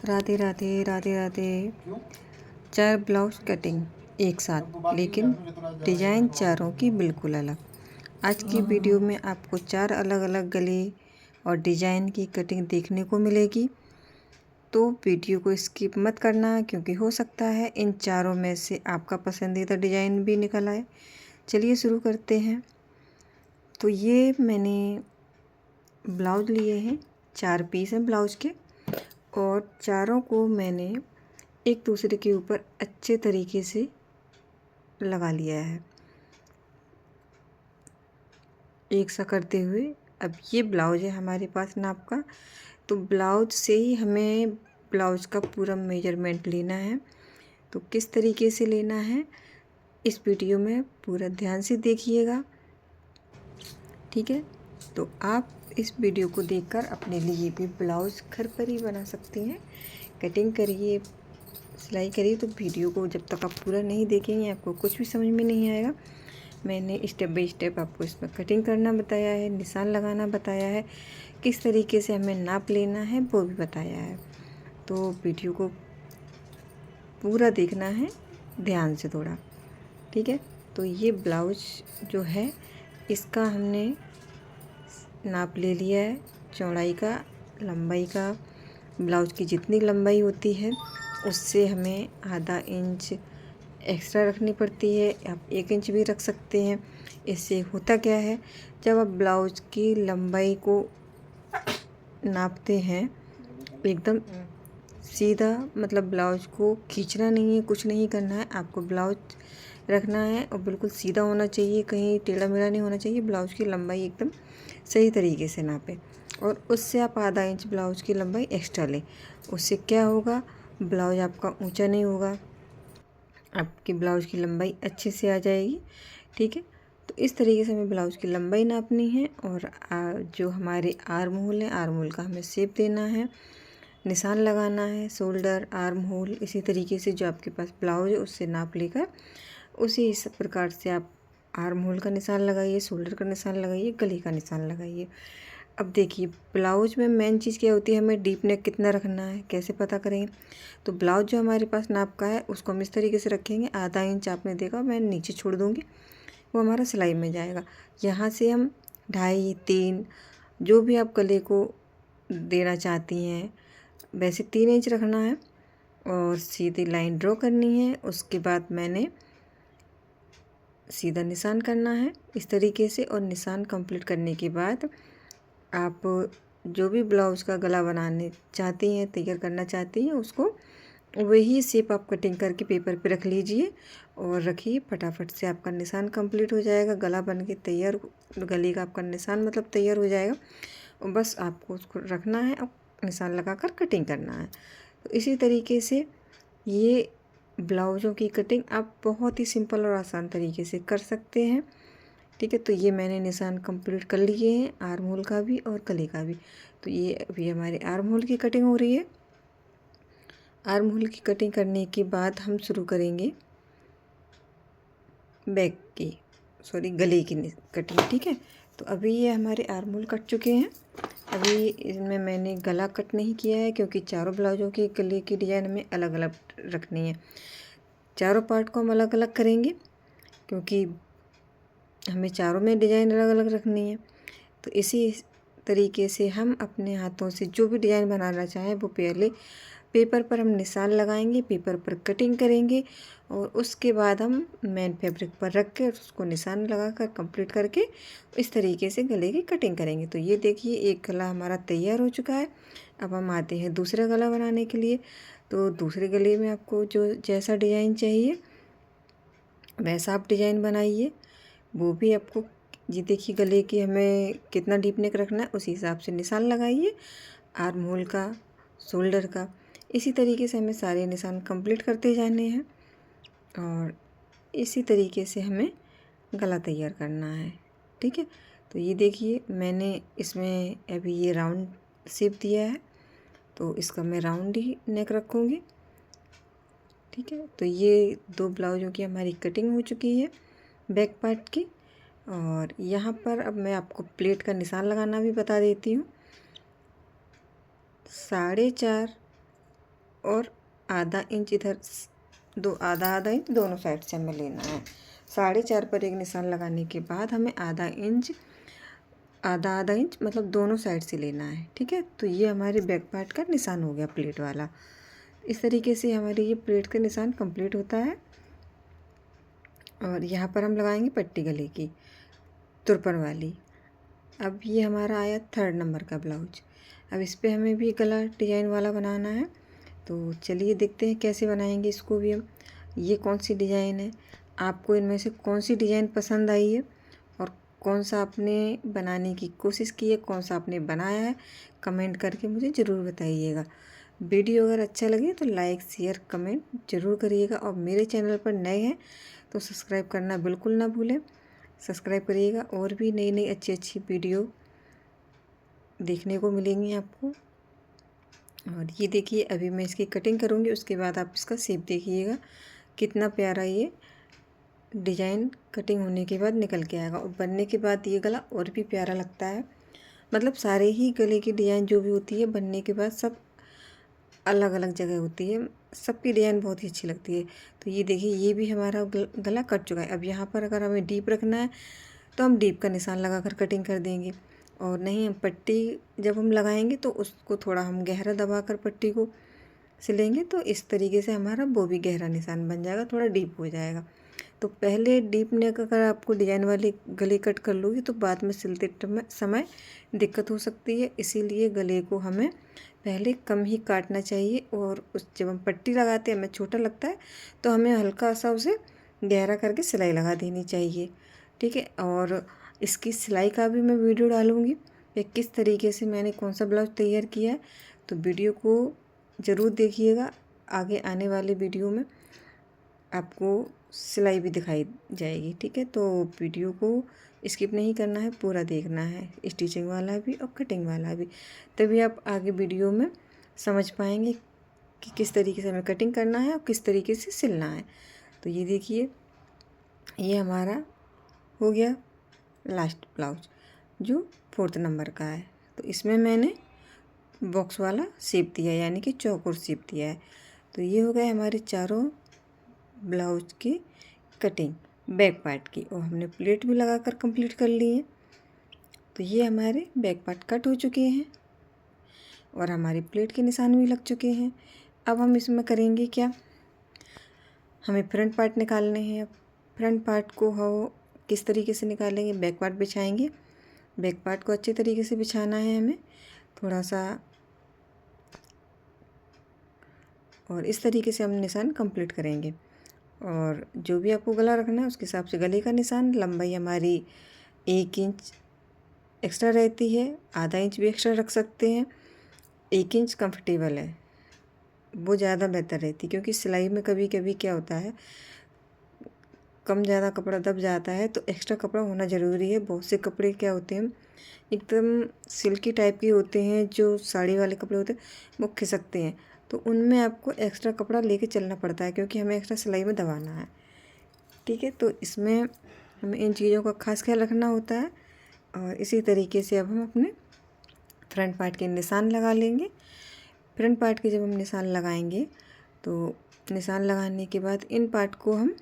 Radhe Radhe Radhe Radhe. 4 blouse cutting एक साथ, लेकिन डिजाइन चारों की बिल्कुल अलग। आज की वीडियो में आपको 4 अलग अलग गले और डिजाइन की कटिंग देखने को मिलेगी, तो वीडियो को स्किप मत करना, क्योंकि हो सकता है इन चारों में से आपका पसंदीदा डिजाइन भी निकल आए। चलिए शुरू करते हैं। तो ये मैंने ब्लाउज लिए हैं, 4 पीस हैं ब्लाउज के, और चारों को मैंने एक दूसरे के ऊपर अच्छे तरीके से लगा लिया है, एक सा करते हुए। अब ये ब्लाउज है हमारे पास नाप का, तो ब्लाउज से ही हमें ब्लाउज का पूरा मेजरमेंट लेना है। तो किस तरीके से लेना है इस वीडियो में पूरा ध्यान से देखिएगा, ठीक है। तो आप इस वीडियो को देखकर अपने लिए भी ब्लाउज घर पर ही बना सकती हैं। कटिंग करिए, सिलाई करिए। तो वीडियो को जब तक आप पूरा नहीं देखेंगे आपको कुछ भी समझ में नहीं आएगा। मैंने स्टेप बाय स्टेप आपको इसमें कटिंग करना बताया है, निशान लगाना बताया है, किस तरीके से हमें नाप लेना है वो भी बताया है। तो वीडियो को पूरा देखना है ध्यान से थोड़ा, ठीक है। तो ये ब्लाउज जो है इसका हमने नाप ले लिया है, चौड़ाई का, लंबाई का। ब्लाउज की जितनी लंबाई होती है उससे हमें आधा इंच एक्स्ट्रा रखनी पड़ती है। आप 1 इंच भी रख सकते हैं। इससे होता क्या है, जब आप ब्लाउज की लंबाई को नापते हैं एकदम सीधा, मतलब ब्लाउज को खींचना नहीं है, कुछ नहीं करना है, आपको ब्लाउज रखना है और बिल्कुल सीधा होना चाहिए, कहीं टेढ़ा मेढ़ा नहीं होना चाहिए। ब्लाउज की लंबाई एकदम सही तरीके से नापें, और उससे आप आधा इंच ब्लाउज की लंबाई एक्स्ट्रा लें। उससे क्या होगा, ब्लाउज आपका ऊंचा नहीं होगा, आपकी ब्लाउज की लंबाई अच्छे से आ जाएगी, ठीक है। तो इस तरीके से हमें ब्लाउज की लंबाई नापनी है, और जो हमारे आर्म होल है, आर्म होल का हमें शेप देना है, निशान लगाना है, शोल्डर, आर्म होल। इसी तरीके से जो आपके पास ब्लाउज है उससे नाप लेकर उसी इस प्रकार से आप आर्म होल का निशान लगाइए, शोल्डर का निशान लगाइए, गले का निशान लगाइए। अब देखिए ब्लाउज में मेन चीज़ क्या होती है, हमें डीप नेक कितना रखना है कैसे पता करेंगे। तो ब्लाउज जो हमारे पास नाप का है उसको हम इस तरीके से रखेंगे, आधा इंच आपने देखा मैं नीचे छोड़ दूँगी, वो हमारा सिलाई में जाएगा। यहाँ से हम 2.5 3 जो भी आप गले को देना चाहती हैं वैसे 3 इंच रखना है, और सीधी लाइन ड्रॉ करनी है। उसके बाद मैंने सीधा निशान करना है इस तरीके से, और निशान कंप्लीट करने के बाद आप जो भी ब्लाउज़ का गला बनाने चाहती हैं, तैयार करना चाहती हैं, उसको वही शेप आप कटिंग करके पेपर पे रख लीजिए और रखिए। फटाफट से आपका निशान कंप्लीट हो जाएगा, गला बन के तैयार, गले का आपका निशान मतलब तैयार हो जाएगा। और बस आपको उसको रखना है और निशान लगाकर कटिंग करना है। तो इसी तरीके से ये ब्लाउज़ों की कटिंग आप बहुत ही सिंपल और आसान तरीके से कर सकते हैं, ठीक है। तो ये मैंने निशान कंप्लीट कर लिए हैं, आर्म होल का भी और गले का भी। तो ये अभी हमारे आर्म होल की कटिंग हो रही है। आर्म होल की कटिंग करने के बाद हम शुरू करेंगे बैक की, सॉरी गले की कटिंग, ठीक है। तो अभी ये हमारे आर्म होल कट चुके हैं। अभी इसमें मैंने गला कट नहीं किया है, क्योंकि चारों ब्लाउजों के गले की डिज़ाइन हमें अलग अलग रखनी है। चारों पार्ट को हम अलग अलग करेंगे, क्योंकि हमें चारों में डिज़ाइन अलग अलग रखनी है। तो इसी तरीके से हम अपने हाथों से जो भी डिज़ाइन बनाना चाहें वो पहले पेपर पर हम निशान लगाएंगे, पेपर पर कटिंग करेंगे, और उसके बाद हम मेन फैब्रिक पर रख के उसको निशान लगाकर कंप्लीट करके इस तरीके से गले की कटिंग करेंगे। तो ये देखिए एक गला हमारा तैयार हो चुका है। अब हम आते हैं दूसरा गला बनाने के लिए। तो दूसरे गले में आपको जो जैसा डिज़ाइन चाहिए वैसा आप डिज़ाइन बनाइए। वो भी आपको, ये देखिए गले की हमें कितना डीप नेक रखना है उसी हिसाब से निशान लगाइए, आर्म होल का, शोल्डर का। इसी तरीके से हमें सारे निशान कंप्लीट करते जाने हैं, और इसी तरीके से हमें गला तैयार करना है, ठीक है। तो ये देखिए मैंने इसमें अभी ये राउंड शेप दिया है, तो इसका मैं राउंड ही नेक रखूँगी, ठीक है। तो ये 2 ब्लाउजों की हमारी कटिंग हो चुकी है बैक पार्ट की। और यहाँ पर अब मैं आपको प्लेट का निशान लगाना भी बता देती हूँ। 4.5 और आधा इंच इधर, दो आधा आधा इंच दोनों साइड से हमें लेना है। 4.5 पर एक निशान लगाने के बाद हमें आधा आधा इंच मतलब दोनों साइड से लेना है। ठीक है, तो ये हमारे बैक पार्ट का निशान हो गया प्लेट वाला। इस तरीके से हमारी ये प्लेट का निशान कंप्लीट होता है। और यहाँ पर हम लगाएंगे पट्टी गले की तुरपन वाली। अब ये हमारा आया 3rd नंबर का ब्लाउज। अब इस पे हमें भी गला डिजाइन वाला बनाना है, तो चलिए देखते हैं कैसे बनाएंगे इसको भी हम। ये कौन सी डिज़ाइन है, आपको इनमें से कौन सी डिज़ाइन पसंद आई है और कौन सा आपने बनाने की कोशिश की है, कौन सा आपने बनाया है, कमेंट करके मुझे ज़रूर बताइएगा। वीडियो अगर अच्छा लगे तो लाइक शेयर कमेंट ज़रूर करिएगा। और मेरे चैनल पर नए हैं तो सब्सक्राइब करना बिल्कुल ना भूलें, सब्सक्राइब करिएगा। और भी नई नई अच्छी अच्छी वीडियो देखने को मिलेंगी आपको। और ये देखिए, अभी मैं इसकी कटिंग करूँगी, उसके बाद आप इसका शेप देखिएगा कितना प्यारा ये डिज़ाइन कटिंग होने के बाद निकल के आएगा। और बनने के बाद ये गला और भी प्यारा लगता है। मतलब सारे ही गले की डिज़ाइन जो भी होती है बनने के बाद सब अलग अलग जगह होती है, सबकी डिज़ाइन बहुत ही अच्छी लगती है। तो ये देखिए, ये भी हमारा गला कट चुका है। अब यहाँ पर अगर हमें डीप रखना है तो हम डीप का निशान लगाकर कटिंग कर देंगे, और नहीं हम पट्टी जब हम लगाएंगे तो उसको थोड़ा हम गहरा दबाकर पट्टी को सिलेंगे, तो इस तरीके से हमारा वो भी गहरा निशान बन जाएगा, थोड़ा डीप हो जाएगा। तो पहले डीप नेक अगर आपको डिज़ाइन वाली गले कट कर लोगी तो बाद में सिलते समय दिक्कत हो सकती है। इसीलिए गले को हमें पहले कम ही काटना चाहिए, और उस जब हम पट्टी लगाते हैं हमें छोटा लगता है तो हमें हल्का सा उसे गहरा करके सिलाई लगा देनी चाहिए। ठीक है, और इसकी सिलाई का भी मैं वीडियो डालूँगी कि किस तरीके से मैंने कौन सा ब्लाउज तैयार किया है। तो वीडियो को ज़रूर देखिएगा, आगे आने वाले वीडियो में आपको सिलाई भी दिखाई जाएगी। ठीक है, तो वीडियो को स्किप नहीं करना है, पूरा देखना है, स्टिचिंग वाला भी और कटिंग वाला भी, तभी आप आगे वीडियो में समझ पाएंगे कि किस तरीके से हमें कटिंग करना है और किस तरीके से सिलना है। तो ये देखिए, ये हमारा हो गया लास्ट ब्लाउज जो 4th नंबर का है। तो इसमें मैंने बॉक्स वाला शेप दिया है, यानी कि चौकोर शेप दिया है। तो ये हो गए हमारे चारों ब्लाउज की कटिंग बैक पार्ट की, और हमने प्लेट भी लगाकर कंप्लीट कर ली है। तो ये हमारे बैक पार्ट कट हो चुके हैं और हमारी प्लेट के निशान भी लग चुके हैं। अब हम इसमें करेंगे क्या, हमें फ्रंट पार्ट निकालने हैं। अब फ्रंट पार्ट को हम किस तरीके से निकालेंगे, बैक पार्ट बिछाएंगे। बैक पार्ट को अच्छे तरीके से बिछाना है हमें, थोड़ा सा, और इस तरीके से हम निशान कंप्लीट करेंगे। और जो भी आपको गला रखना है उसके हिसाब से गले का निशान, लंबाई हमारी 1 इंच एक्स्ट्रा रहती है, आधा इंच भी एक्स्ट्रा रख सकते हैं। 1 इंच कंफर्टेबल है, वो ज़्यादा बेहतर रहती है, क्योंकि सिलाई में कभी कभी क्या होता है कम ज़्यादा कपड़ा दब जाता है, तो एक्स्ट्रा कपड़ा होना ज़रूरी है। बहुत से कपड़े क्या होते हैं एकदम सिल्की टाइप के होते हैं, जो साड़ी वाले कपड़े होते हैं वो खिसकते हैं, तो उनमें आपको एक्स्ट्रा कपड़ा लेके चलना पड़ता है, क्योंकि हमें एक्स्ट्रा सिलाई में दबाना है। ठीक है, तो इसमें हमें इन चीज़ों का खास ख्याल रखना होता है। और इसी तरीके से अब हम अपने फ्रंट पार्ट के निशान लगा लेंगे। फ्रंट पार्ट के जब हम निशान लगाएंगे तो निशान लगाने के बाद इन पार्ट को हम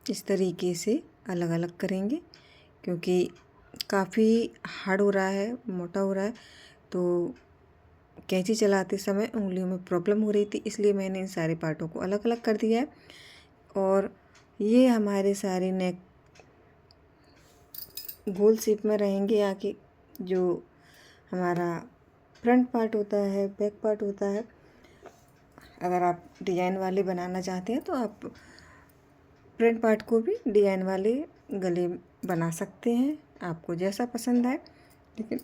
इस तरीके से अलग अलग करेंगे, क्योंकि काफ़ी हार्ड हो रहा है, मोटा हो रहा है, तो कैंची चलाते समय उंगलियों में प्रॉब्लम हो रही थी, इसलिए मैंने इन सारे पार्टों को अलग अलग कर दिया है। और ये हमारे सारे नेक गोल शेप में रहेंगे। आगे जो हमारा फ्रंट पार्ट होता है, बैक पार्ट होता है, अगर आप डिज़ाइन वाले बनाना चाहते हैं तो आप फ्रंट पार्ट को भी डिज़ाइन वाले गले बना सकते हैं, आपको जैसा पसंद आए। लेकिन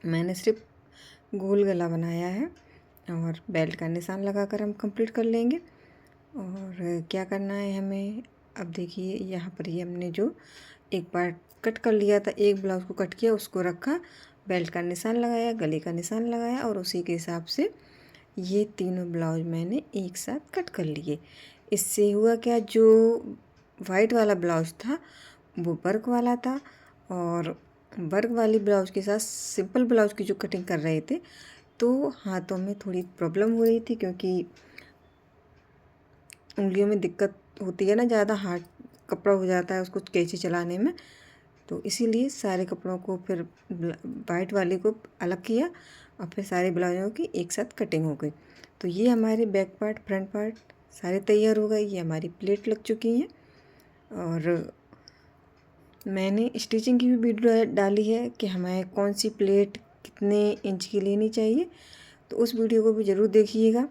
मैंने सिर्फ गोल गला बनाया है, और बेल्ट का निशान लगाकर हम कंप्लीट कर लेंगे। और क्या करना है हमें, अब देखिए यहाँ पर ये हमने जो एक पार्ट कट कर लिया था, एक ब्लाउज को कट किया, उसको रखा, बेल्ट का निशान लगाया, गले का निशान लगाया, और उसी के हिसाब से ये तीनों ब्लाउज मैंने एक साथ कट कर लिए। इससे हुआ क्या, जो वाइट वाला ब्लाउज था वो वर्क वाला था, और वर्क वाली ब्लाउज के साथ सिंपल ब्लाउज की जो कटिंग कर रहे थे तो हाथों में थोड़ी प्रॉब्लम हो रही थी, क्योंकि उंगलियों में दिक्कत होती है ना, ज़्यादा हार्ड कपड़ा हो जाता है उसको कैंची चलाने में। तो इसीलिए सारे कपड़ों को फिर वाइट वाले को अलग किया और फिर सारे ब्लाउजों की एक साथ कटिंग हो गई। तो ये हमारे बैक पार्ट फ्रंट पार्ट सारे तैयार हो गए। ये हमारी प्लेट लग चुकी हैं और मैंने स्टिचिंग की भी वीडियो डाली है कि हमें कौन सी प्लेट कितने इंच की लेनी चाहिए, तो उस वीडियो को भी ज़रूर देखिएगा।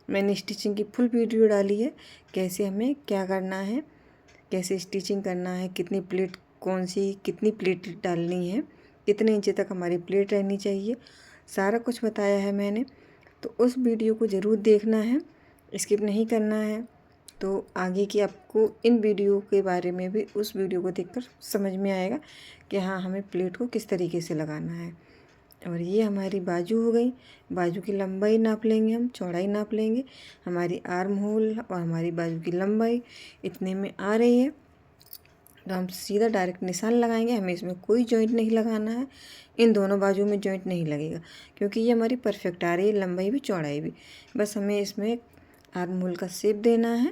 मैंने स्टिचिंग की फुल वीडियो डाली है, कैसे हमें क्या करना है, कैसे स्टिचिंग करना है, कितनी प्लेट कौन सी कितनी प्लेट डालनी है, कितने इंच तक हमारी प्लेट रहनी चाहिए, सारा कुछ बताया है मैंने। तो उस वीडियो को ज़रूर देखना है, स्किप नहीं करना है। तो आगे की आपको इन वीडियो के बारे में भी उस वीडियो को देखकर समझ में आएगा कि हाँ हमें प्लेट को किस तरीके से लगाना है। और ये हमारी बाजू हो गई। बाजू की लंबाई नाप लेंगे, हम चौड़ाई नाप लेंगे। हमारी आर्म होल और हमारी बाजू की लंबाई इतने में आ रही है, तो हम सीधा डायरेक्ट निशान लगाएंगे। हमें इसमें कोई जॉइंट नहीं लगाना है, इन दोनों बाजू में जॉइंट नहीं लगेगा, क्योंकि ये हमारी परफेक्ट आ रही है, लंबाई भी चौड़ाई भी। बस हमें इसमें आर्म होल का शेप देना है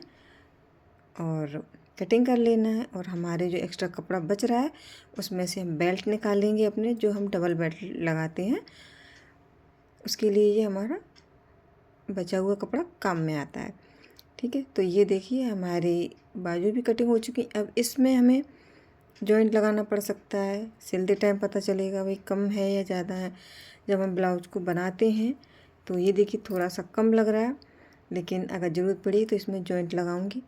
और कटिंग कर लेना है। और हमारे जो एक्स्ट्रा कपड़ा बच रहा है उसमें से हम बेल्ट निकालेंगे अपने, जो हम डबल बेल्ट लगाते हैं, उसके लिए ये हमारा बचा हुआ कपड़ा काम में आता है। ठीक है, तो ये देखिए हमारी बाजू भी कटिंग हो चुकी। अब इसमें हमें जॉइंट लगाना पड़ सकता है, सिलते टाइम पता चलेगा भाई कम है या ज़्यादा है। जब हम ब्लाउज को बनाते हैं तो ये देखिए थोड़ा सा कम लग रहा है, लेकिन अगर ज़रूरत पड़ी तो इसमें जॉइंट लगाऊंगी,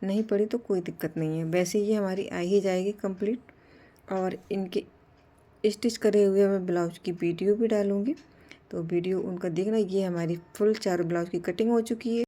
नहीं पड़ी तो कोई दिक्कत नहीं है। वैसे ये हमारी आ ही जाएगी कंप्लीट। और इनके स्टिच करे हुए मैं ब्लाउज की वीडियो भी डालूँगी, तो वीडियो उनका देखना। ये हमारी फुल चारों ब्लाउज की कटिंग हो चुकी है।